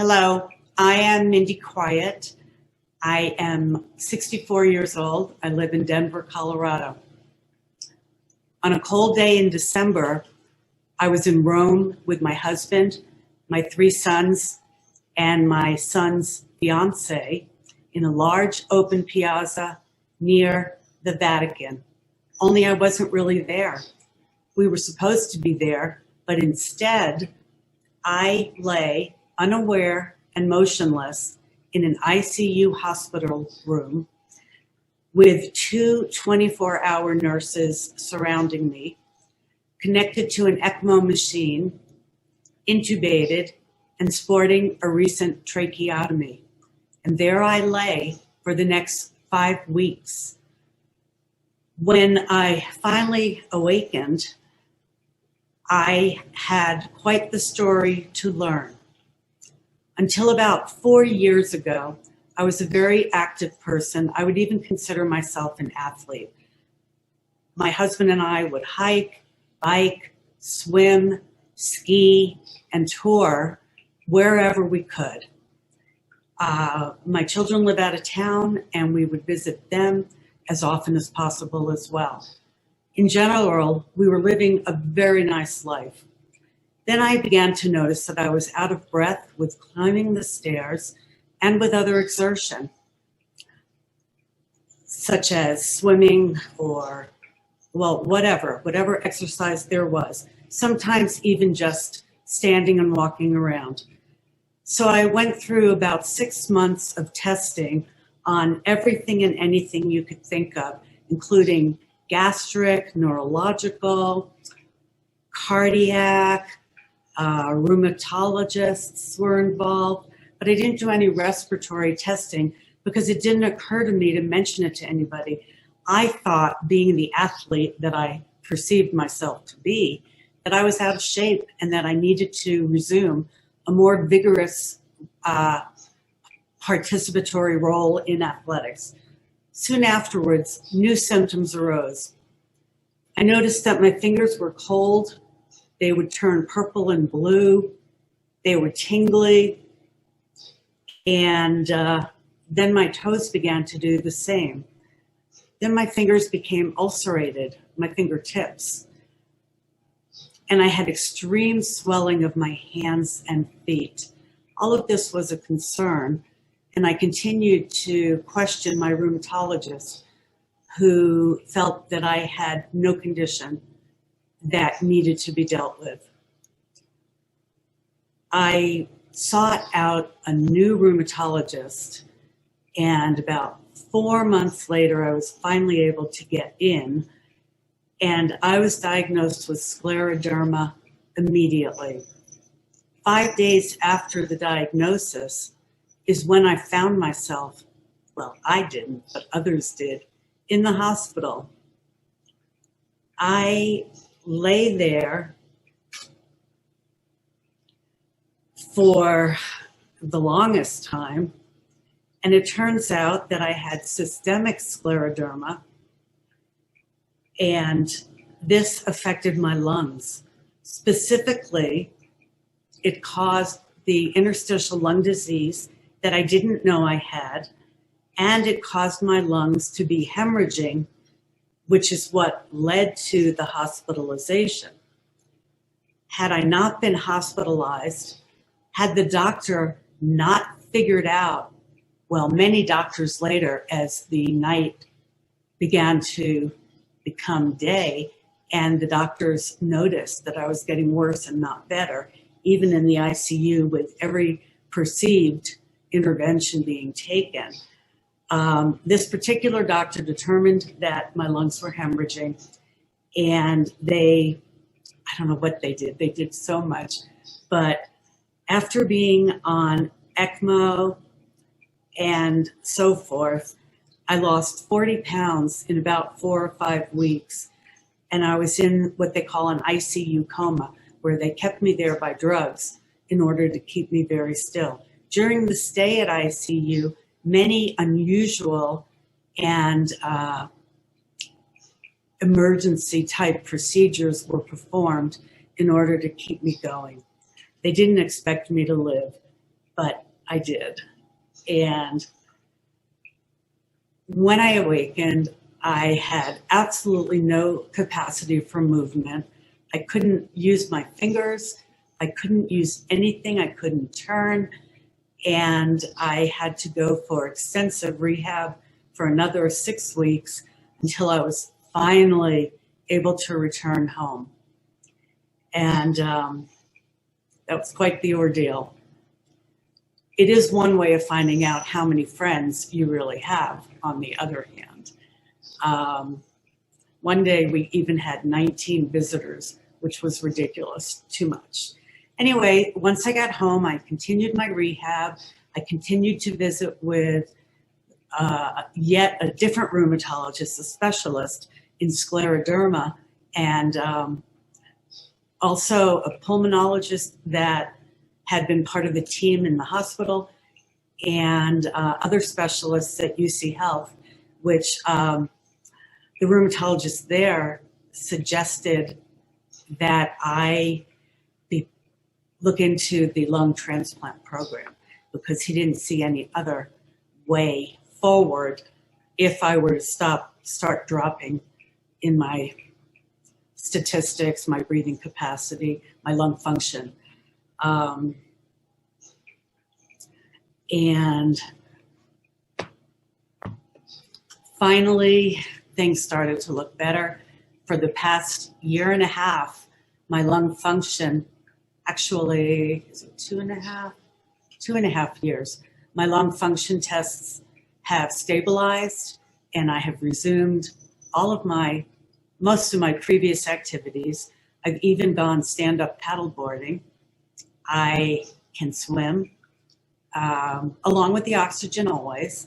Hello, I am Mindy Quiet. I am 64 years old. I live in Denver, Colorado. On a cold day in December, I was in Rome with my husband, my 3 sons, and my son's fiance in a large open piazza near the Vatican. Only I wasn't really there. We were supposed to be there, but instead I lay unaware and motionless in an ICU hospital room with 2 24-hour nurses surrounding me, connected to an ECMO machine, intubated, and sporting a recent tracheotomy. And there I lay for the next 5 weeks. When I finally awakened, I had quite the story to learn. Until about 4 years ago, I was a very active person. I would even consider myself an athlete. My husband and I would hike, bike, swim, ski, and tour wherever we could. My children live out of town, and we would visit them as often as possible as well. In general, we were living a very nice life. Then I began to notice that I was out of breath with climbing the stairs and with other exertion, such as swimming or, whatever exercise there was, sometimes even just standing and walking around. So I went through about 6 months of testing on everything and anything you could think of, including gastric, neurological, cardiac, rheumatologists were involved, but I didn't do any respiratory testing because it didn't occur to me to mention it to anybody. I thought, being the athlete that I perceived myself to be, that I was out of shape and that I needed to resume a more vigorous participatory role in athletics. Soon afterwards, new symptoms arose. I noticed that my fingers were cold. They would turn purple and blue. They were tingly. And then my toes began to do the same. Then my fingers became ulcerated, my fingertips. And I had extreme swelling of my hands and feet. All of this was a concern. And I continued to question my rheumatologist, who felt that I had no condition that needed to be dealt with. I sought out a new rheumatologist, and about 4 months later, I was finally able to get in, and I was diagnosed with scleroderma immediately. 5 days after the diagnosis is when I found myself, well, I didn't, but others did, in the hospital. I lay there for the longest time, and it turns out that I had systemic scleroderma, and this affected my lungs. Specifically, it caused the interstitial lung disease that I didn't know I had, and it caused my lungs to be hemorrhaging, which is what led to the hospitalization. Had I not been hospitalized, had the doctor not figured out, well, many doctors later, as the night began to become day, and the doctors noticed that I was getting worse and not better, even in the ICU with every perceived intervention being taken. This particular doctor determined that my lungs were hemorrhaging, and I don't know what they did so much, but after being on ECMO and so forth, I lost 40 pounds in about 4 or 5 weeks, and I was in what they call an ICU coma, where they kept me there by drugs in order to keep me very still. During the stay at ICU, many unusual and emergency type procedures were performed in order to keep me going. They didn't expect me to live. but I did. And when I awakened, I had absolutely no capacity for movement. I couldn't use my fingers. I couldn't use anything. I couldn't turn. And I had to go for extensive rehab for another 6 weeks until I was finally able to return home. And that was quite the ordeal. It is one way of finding out how many friends you really have, on the other hand. One day we even had 19 visitors, which was ridiculous, too much. Anyway, once I got home, I continued my rehab. I continued to visit with yet a different rheumatologist, a specialist in scleroderma, and also a pulmonologist that had been part of the team in the hospital, and other specialists at UC Health, which the rheumatologist there suggested that I look into the lung transplant program, because he didn't see any other way forward if I were to start dropping in my statistics, my breathing capacity, my lung function. And finally, things started to look better. For the past year and a half, my lung function, actually, is it 2.5? 2.5 years. My lung function tests have stabilized, and I have resumed most of my previous activities. I've even gone stand-up paddleboarding. I can swim, along with the oxygen always,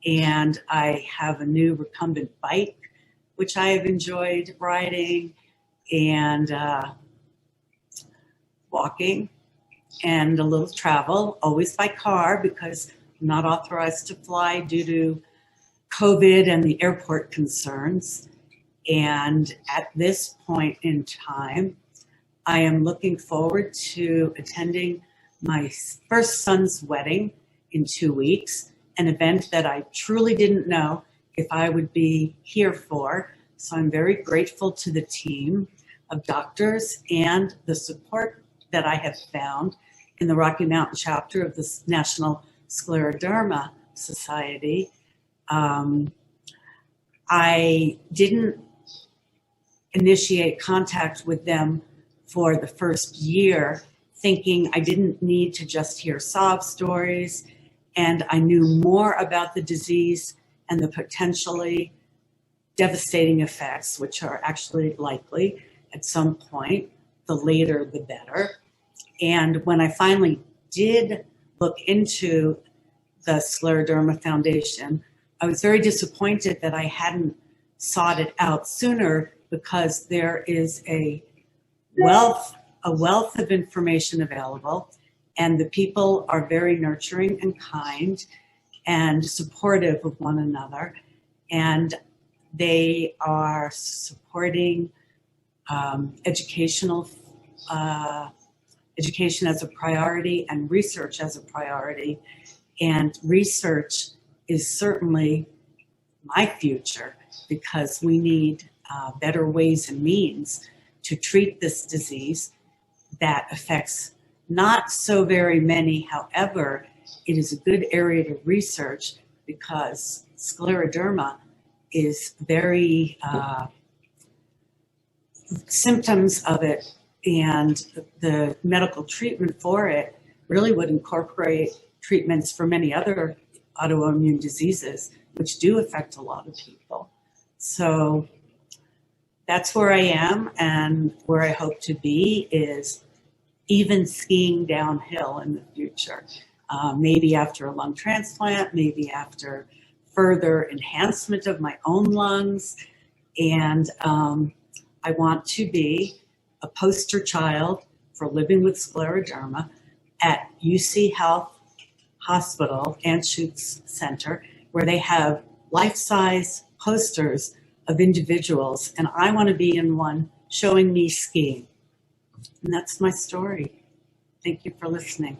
and I have a new recumbent bike, which I have enjoyed riding and walking, and a little travel, always by car, because I'm not authorized to fly due to COVID and the airport concerns. And at this point in time, I am looking forward to attending my first son's wedding in 2 weeks, an event that I truly didn't know if I would be here for. So I'm very grateful to the team of doctors and the support that I have found in the Rocky Mountain chapter of the National Scleroderma Society. I didn't initiate contact with them for the first year, thinking I didn't need to just hear sob stories, and I knew more about the disease and the potentially devastating effects, which are actually likely at some point. The later, the better. And when I finally did look into the Scleroderma Foundation, I was very disappointed that I hadn't sought it out sooner, because there is a wealth of information available, and the people are very nurturing and kind and supportive of one another, and they are supporting education as a priority and research as a priority. And research is certainly my future, because we need better ways and means to treat this disease that affects not so very many. However, it is a good area to research, because scleroderma is very symptoms of it, and the medical treatment for it really would incorporate treatments for many other autoimmune diseases, which do affect a lot of people. So that's where I am, and where I hope to be is even skiing downhill in the future. Maybe after a lung transplant, maybe after further enhancement of my own lungs. And I want to be a poster child for living with scleroderma at UC Health Hospital, Anschutz Center, where they have life-size posters of individuals, and I want to be in one showing me skiing. And that's my story. Thank you for listening.